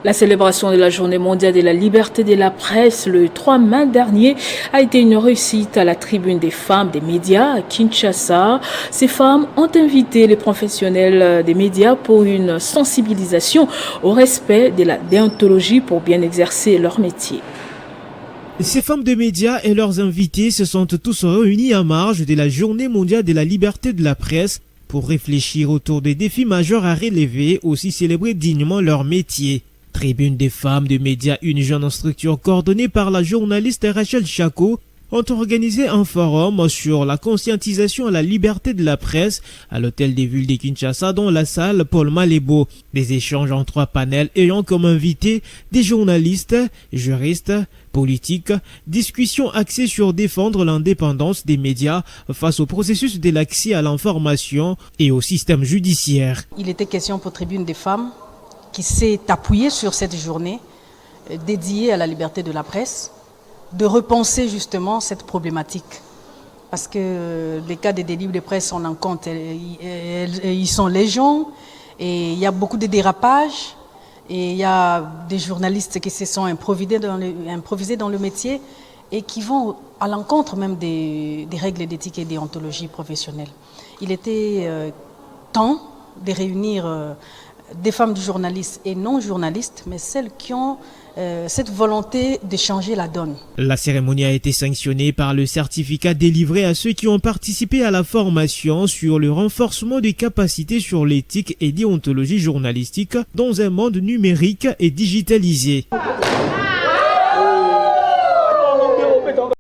La célébration de la Journée mondiale de la liberté de la presse le 3 mai dernier a été une réussite à la tribune des femmes des médias à Kinshasa. Ces femmes ont invité les professionnels des médias pour une sensibilisation au respect de la déontologie pour bien exercer leur métier. Ces femmes de médias et leurs invités se sont tous réunis à marge de la Journée mondiale de la liberté de la presse pour réfléchir autour des défis majeurs à relever, aussi célébrer dignement leur métier. Tribune des femmes de médias, une jeune structure coordonnée par la journaliste Rachel Chako, ont organisé un forum sur la conscientisation à la liberté de la presse à l'hôtel des villes de Kinshasa dans la salle Paul Malébo. Des échanges en 3 panels ayant comme invités des journalistes, juristes, politiques, discussions axées sur défendre l'indépendance des médias face au processus de l'accès à l'information et au système judiciaire. Il était question pour Tribune des femmes qui s'est appuyée sur cette journée dédiée à la liberté de la presse, de repenser justement cette problématique. Parce que les cas des délits de presse, on en compte, ils sont légion, et il y a beaucoup de dérapages, et il y a des journalistes qui se sont improvisés dans le métier et qui vont à l'encontre même des règles d'éthique et déontologie professionnelle. Il était temps de réunir des femmes journalistes et non journalistes, mais celles qui ont cette volonté de changer la donne. La cérémonie a été sanctionnée par le certificat délivré à ceux qui ont participé à la formation sur le renforcement des capacités sur l'éthique et déontologie journalistique dans un monde numérique et digitalisé.